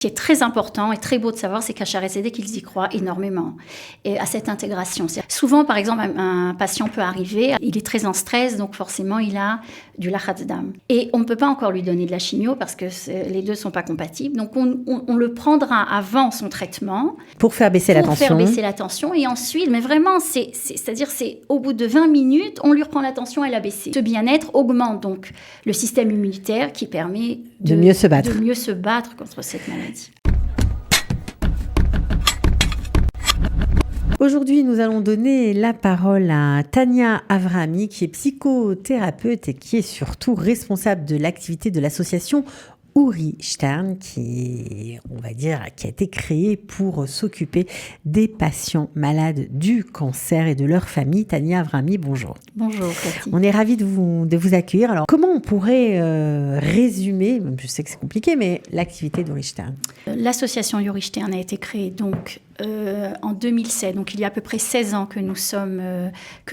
Ce qui est très important et très beau de savoir, c'est qu'à Shaare Zedek, ils y croient énormément et à cette intégration. Souvent, par exemple, un patient peut arriver, il est très en stress, donc forcément, il a du Lachatz Dam. Et on ne peut pas encore lui donner de la chimio parce que les deux ne sont pas compatibles. Donc, on le prendra avant son traitement. Pour faire baisser la tension. Pour faire baisser la tension. Et ensuite, mais vraiment, c'est-à-dire, c'est au bout de 20 minutes, on lui reprend la tension, elle a baissé. Ce bien-être augmente donc le système immunitaire qui permet de mieux se battre. De mieux se battre contre cette maladie. Aujourd'hui, nous allons donner la parole à Tania Avrami, qui est psychothérapeute et qui est surtout responsable de l'activité de l'association Uri Stern, qui a été créée pour s'occuper des patients malades du cancer et de leur famille. Tania Avrami, bonjour. Bonjour, Cathy. On est ravis de vous accueillir. Alors, comment on pourrait résumer, je sais que c'est compliqué, mais l'activité d'Uri Stern? L'association Uri Stern a été créée donc en 2007, donc il y a à peu près 16 ans que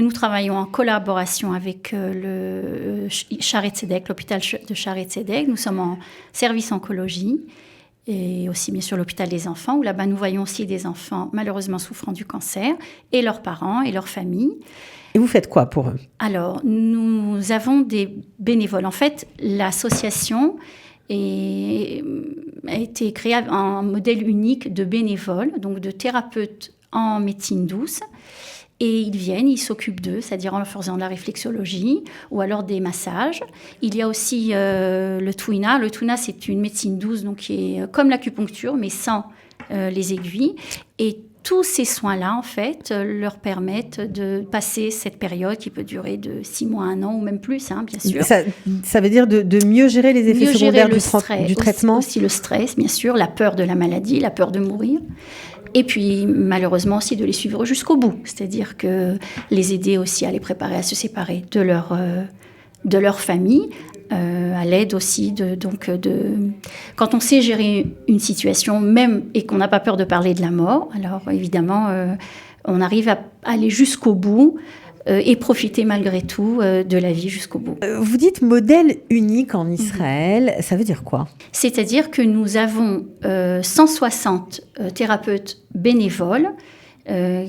nous travaillons en collaboration avec le Shaare Zedek, l'hôpital de Shaare Zedek. Nous sommes en service oncologie et aussi bien sûr l'hôpital des enfants, où là-bas nous voyons aussi des enfants malheureusement souffrant du cancer et leurs parents et leurs familles. Et vous faites quoi pour eux? Alors, nous avons des bénévoles. En fait, l'association a été créée en modèle unique de bénévoles, donc de thérapeutes en médecine douce. Et ils viennent, ils s'occupent d'eux, c'est-à-dire en leur faisant de la réflexologie ou alors des massages. Il y a aussi le Twina. Le Twina, c'est une médecine douce, donc qui est comme l'acupuncture, mais sans les aiguilles. Et tous ces soins-là, en fait, leur permettent de passer cette période qui peut durer de 6 mois à 1 an ou même plus, bien sûr. Ça veut dire de mieux gérer les effets secondaires du traitement. Aussi le stress, bien sûr, la peur de la maladie, la peur de mourir. Et puis, malheureusement aussi, de les suivre jusqu'au bout. C'est-à-dire que les aider aussi à les préparer à se séparer de leur famille, à l'aide aussi quand on sait gérer une situation, même et qu'on n'a pas peur de parler de la mort, alors évidemment, on arrive à aller jusqu'au bout et profiter malgré tout de la vie jusqu'au bout. Vous dites modèle unique en Israël, ça veut dire quoi? C'est-à-dire que nous avons 160 thérapeutes bénévoles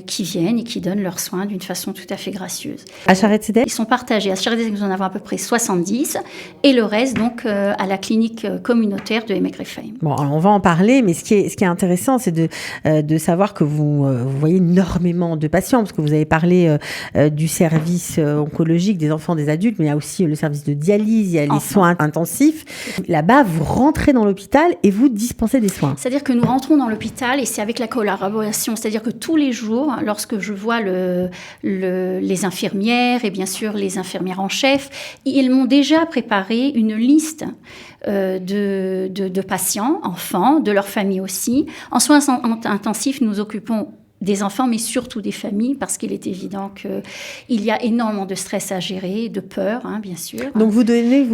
qui viennent et qui donnent leurs soins d'une façon tout à fait gracieuse. À Shaare Zedek? Ils sont partagés. À Shaare Zedek, nous en avons à peu près 70 et le reste donc à la clinique communautaire de Emek Rephaim. Bon, alors on va en parler, mais ce qui est intéressant, c'est de savoir que vous voyez énormément de patients, parce que vous avez parlé du service oncologique des enfants, des adultes, mais il y a aussi le service de dialyse, il y a les soins intensifs. Là-bas, vous rentrez dans l'hôpital et vous dispensez des soins. C'est-à-dire que nous rentrons dans l'hôpital et c'est avec la collaboration, c'est-à-dire que tous les jours, lorsque je vois les infirmières et bien sûr les infirmières en chef, ils m'ont déjà préparé une liste de patients, enfants, de leur famille aussi. En soins intensifs, nous occupons des enfants, mais surtout des familles, parce qu'il est évident qu'il y a énormément de stress à gérer, de peur, bien sûr. Donc vous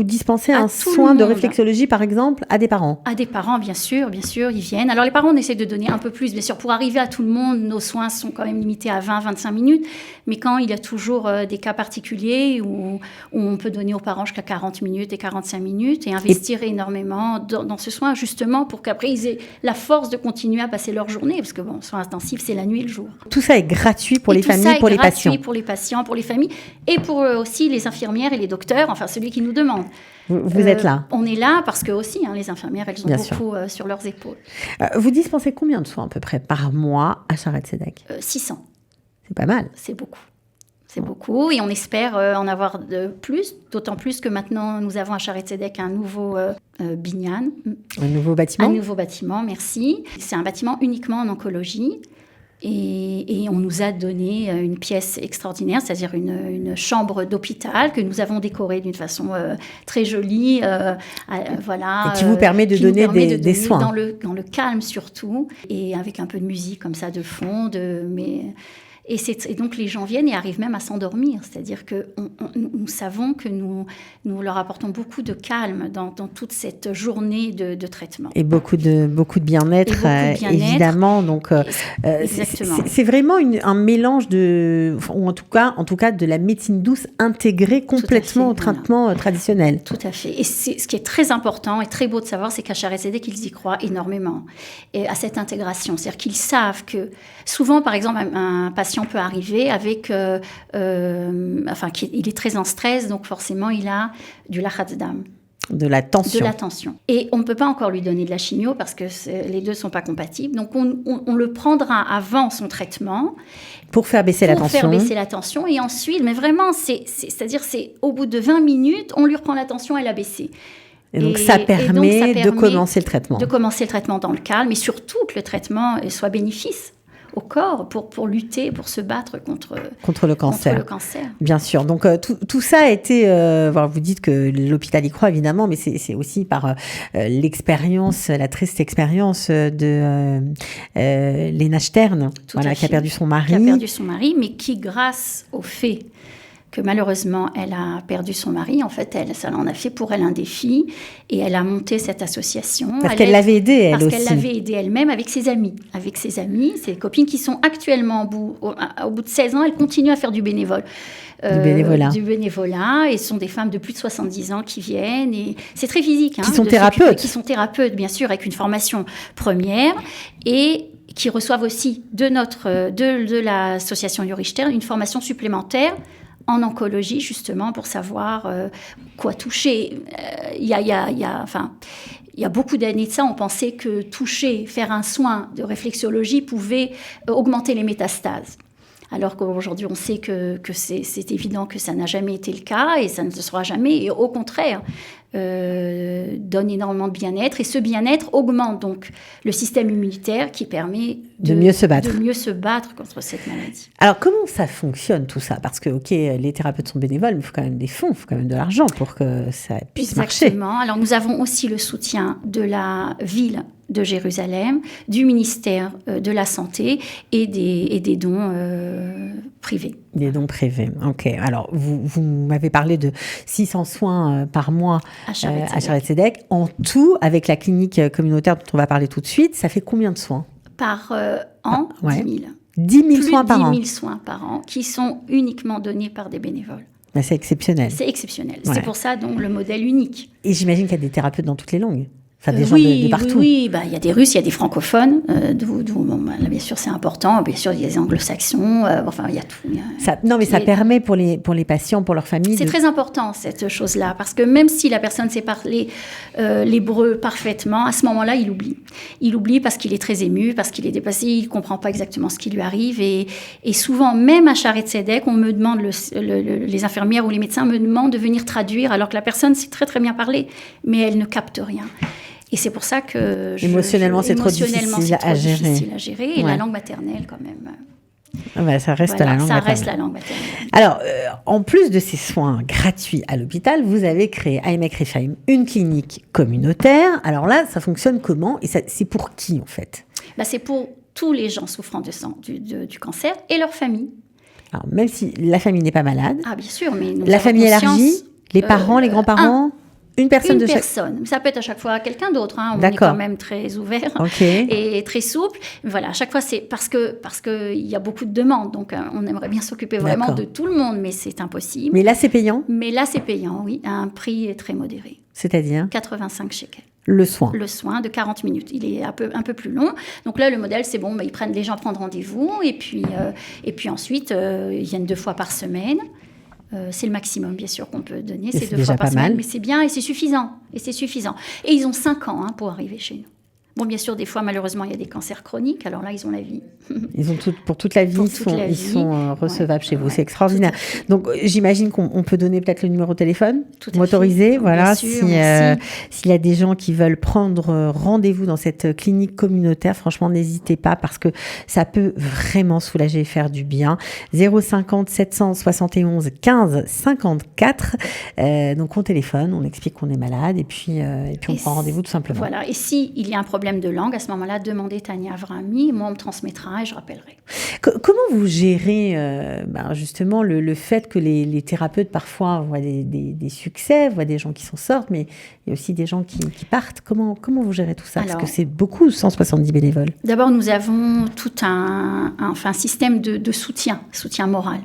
dispensez un soin de réflexologie, par exemple, à des parents? À des parents, bien sûr, ils viennent. Alors les parents, on essaie de donner un peu plus, bien sûr, pour arriver à tout le monde, nos soins sont quand même limités à 20-25 minutes, mais quand il y a toujours des cas particuliers où on peut donner aux parents jusqu'à 40 minutes et 45 minutes et investir énormément dans ce soin, justement, pour qu'après ils aient la force de continuer à passer leur journée, parce que soins intensifs, c'est la nuit et le jour. Tout ça est gratuit pour les familles, pour les patients. Gratuit pour les patients, pour les familles et pour aussi les infirmières et les docteurs, enfin celui qui nous demande. Vous êtes là. On est là parce que aussi, les infirmières, elles ont Bien beaucoup sur leurs épaules. Vous dispensez combien de soins à peu près par mois à Shaare Zedek? 600. C'est pas mal. C'est beaucoup. C'est beaucoup et on espère en avoir plus, d'autant plus que maintenant nous avons à Shaare Zedek un nouveau binyan. Un nouveau bâtiment? Un nouveau bâtiment, merci. C'est un bâtiment uniquement en oncologie. Et on nous a donné une pièce extraordinaire, c'est-à-dire une chambre d'hôpital que nous avons décorée d'une façon très jolie. Et qui vous permet de donner des soins. Dans le calme surtout, et avec un peu de musique comme ça de fond. Et donc les gens viennent et arrivent même à s'endormir. C'est-à-dire que nous savons que nous leur apportons beaucoup de calme dans toute cette journée de traitement. Et beaucoup de bien-être, évidemment. Donc, c'est vraiment un mélange ou en tout cas de la médecine douce intégrée complètement au traitement traditionnel. Tout à fait. Et ce qui est très important et très beau de savoir, c'est qu'à Shaare Zedek, ils y croient énormément et à cette intégration. C'est-à-dire qu'ils savent que souvent, par exemple, un patient peut arriver avec, il est très en stress, donc forcément, il a du lahad dam. De la tension. De la tension. Et on ne peut pas encore lui donner de la chimio parce que les deux ne sont pas compatibles. Donc, on le prendra avant son traitement. Pour faire baisser la tension. Pour faire baisser la tension. Et ensuite, mais vraiment, c'est-à-dire, au bout de 20 minutes, on lui reprend la tension, elle a baissé. Et donc, ça permet de commencer le traitement. De commencer le traitement dans le calme, mais surtout que le traitement soit bénéfice au corps pour lutter, pour se battre contre le cancer. Bien sûr. Donc, tout ça a été... vous dites que l'hôpital y croit, évidemment, mais c'est aussi par l'expérience, la triste expérience de Lena Stern, qui a perdu son mari. Qui a perdu son mari, mais qui, grâce au fait que malheureusement, elle a perdu son mari. En fait, ça en a fait pour elle un défi. Et elle a monté cette association. Parce qu'elle l'avait aidée, elle aussi. Parce qu'elle l'avait aidée elle-même avec ses amis. Avec ses amis, ses copines qui sont actuellement, au bout de 16 ans, elles continuent à faire du bénévolat. Du bénévolat. Et ce sont des femmes de plus de 70 ans qui viennent. Et c'est très physique. Qui sont thérapeutes. Qui sont thérapeutes, bien sûr, avec une formation première. Et qui reçoivent aussi de l'association Uri Stern une formation supplémentaire en oncologie, justement, pour savoir quoi toucher. Il y a beaucoup d'années de ça, on pensait que toucher, faire un soin de réflexologie pouvait augmenter les métastases. Alors qu'aujourd'hui, on sait que c'est évident que ça n'a jamais été le cas et ça ne le sera jamais. Et au contraire, donne énormément de bien-être. Et ce bien-être augmente donc le système immunitaire qui permet de mieux se battre. De mieux se battre contre cette maladie. Alors, comment ça fonctionne tout ça ? Parce que, OK, les thérapeutes sont bénévoles, mais il faut quand même des fonds, il faut quand même de l'argent pour que ça puisse marcher. Exactement. Alors, nous avons aussi le soutien de la ville de Jérusalem, du ministère de la Santé et des dons privés. Des dons privés, OK. Alors, vous m'avez parlé de 600 soins par mois à Shaare Zedek. En tout, avec la clinique communautaire dont on va parler tout de suite, ça fait combien de soins ? Par an, 10 000. 10 000 soins par an. 10 000 soins par an qui sont uniquement donnés par des bénévoles. Ben, c'est exceptionnel. C'est exceptionnel. Ouais. C'est pour ça, donc, le modèle unique. Et j'imagine qu'il y a des thérapeutes dans toutes les langues. Enfin, des gens de partout. Oui, il y a des Russes, il y a des francophones, là, bien sûr c'est important, bien sûr il y a des anglo-saxons, il y a tout. Ça permet pour les patients, pour leur famille. C'est très important cette chose-là, parce que même si la personne sait parler l'hébreu parfaitement, à ce moment-là il oublie. Il oublie parce qu'il est très ému, parce qu'il est dépassé, il ne comprend pas exactement ce qui lui arrive. Et souvent, même à Shaare Zedek, on me demande, les infirmières ou les médecins me demandent de venir traduire, alors que la personne sait très très bien parler, mais elle ne capte rien. Et c'est pour ça que... Émotionnellement, c'est trop difficile à gérer. Et la langue maternelle, quand même. Ça reste la langue maternelle. Alors, en plus de ces soins gratuits à l'hôpital, vous avez créé Aimek Refaim, une clinique communautaire. Alors là, ça fonctionne comment ? Et c'est pour qui, en fait ? C'est pour tous les gens souffrant du cancer et leur famille. Alors, même si la famille n'est pas malade. Ah, bien sûr, mais la famille élargie, les parents, les grands-parents Une personne. Ça peut être à chaque fois quelqu'un d'autre. On est quand même très ouvert et très souple. Voilà, à chaque fois, c'est parce que il y a beaucoup de demandes. Donc, on aimerait bien s'occuper vraiment de tout le monde, mais c'est impossible. Mais là, c'est payant ? Mais là, c'est payant, oui, à un prix très modéré. C'est-à-dire ? 85 shekels. Le soin de 40 minutes. Il est un peu plus long. Donc là, le modèle, c'est bon, les gens prennent rendez-vous et puis ensuite, ils viennent 2 fois par semaine. C'est le maximum, bien sûr, qu'on peut donner. C'est 2 fois par semaine, mais c'est bien et c'est suffisant. Et ils ont 5 ans pour arriver chez nous. Bon, bien sûr, des fois, malheureusement, il y a des cancers chroniques. Alors là, ils ont la vie. Ils ont pour toute la vie, ils sont recevables chez vous. C'est extraordinaire. Donc, j'imagine qu'on peut donner peut-être le numéro de téléphone motorisé. Voilà, s'il y a des gens qui veulent prendre rendez-vous dans cette clinique communautaire, franchement, n'hésitez pas parce que ça peut vraiment soulager et faire du bien. 050 771 15 54. Donc, on téléphone, on explique qu'on est malade et puis on prend rendez-vous tout simplement. Voilà. Et s'il y a un problème problème de langue, à ce moment-là, demandez Tania Avrami. Moi, on me transmettra et je rappellerai. Comment vous gérez justement le fait que les thérapeutes parfois voient des succès, voient des gens qui s'en sortent, mais il y a aussi des gens qui partent. Comment vous gérez tout ça? Parce que c'est beaucoup, 170 bénévoles. D'abord, nous avons tout un système de soutien moral.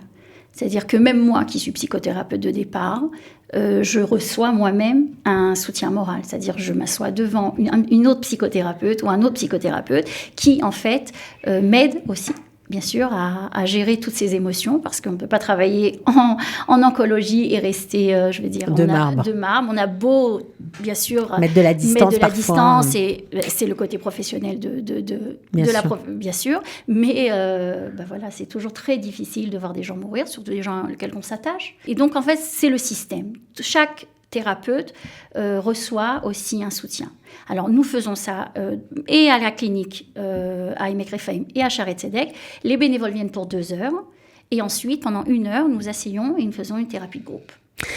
C'est-à-dire que même moi, qui suis psychothérapeute de départ, je reçois moi-même un soutien moral. C'est-à-dire je m'assois devant une autre psychothérapeute ou un autre psychothérapeute qui, en fait, m'aide aussi, bien sûr, à gérer toutes ces émotions, parce qu'on ne peut pas travailler en oncologie et rester, de marbre. On a beau, bien sûr, mettre de la distance, et c'est le côté professionnel bien sûr, mais voilà, c'est toujours très difficile de voir des gens mourir, surtout des gens auxquels on s'attache. Et donc, en fait, c'est le système. Chaque thérapeute reçoit aussi un soutien. Alors, nous faisons ça et à la clinique, à Emek Rephaim et à Shaare Zedek. Les bénévoles viennent pour 2 heures. Et ensuite, pendant 1 heure, nous asseyons et nous faisons une thérapie de groupe.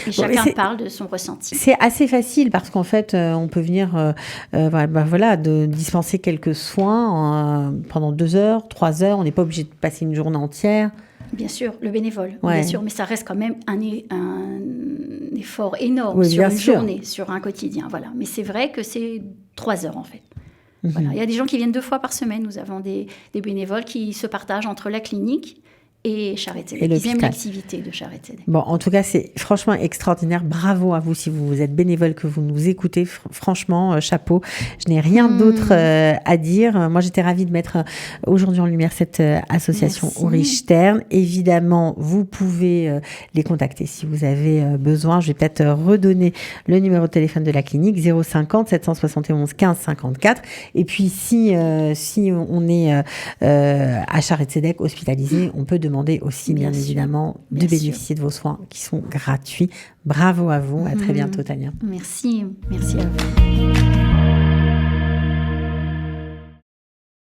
Et chacun parle de son ressenti. C'est assez facile parce qu'en fait, on peut venir de dispenser quelques soins pendant 2 heures, 3 heures. On n'est pas obligé de passer une journée entière. Bien sûr, le bénévole, ouais. Bien sûr, mais ça reste quand même un effort énorme sur une journée, sur un quotidien. Voilà. Mais c'est vrai que c'est 3 heures en fait. Voilà. Il y a des gens qui viennent 2 fois par semaine. Nous avons des bénévoles qui se partagent entre la clinique et Shaare Zedek. Ils aiment l'activité de Shaare Zedek. Bon, en tout cas, c'est franchement extraordinaire. Bravo à vous si vous êtes bénévole, que vous nous écoutez. Franchement, chapeau. Je n'ai rien d'autre à dire. Moi, j'étais ravie de mettre aujourd'hui en lumière cette association Uri Stern. Évidemment, vous pouvez les contacter si vous avez besoin. Je vais peut-être redonner le numéro de téléphone de la clinique, 050 771 15 54. Et puis, si on est à Shaare Zedek hospitalisé, on peut demander aussi, bien évidemment, de bénéficier de vos soins qui sont gratuits. Bravo à vous. À très bientôt, Tania. Merci à vous.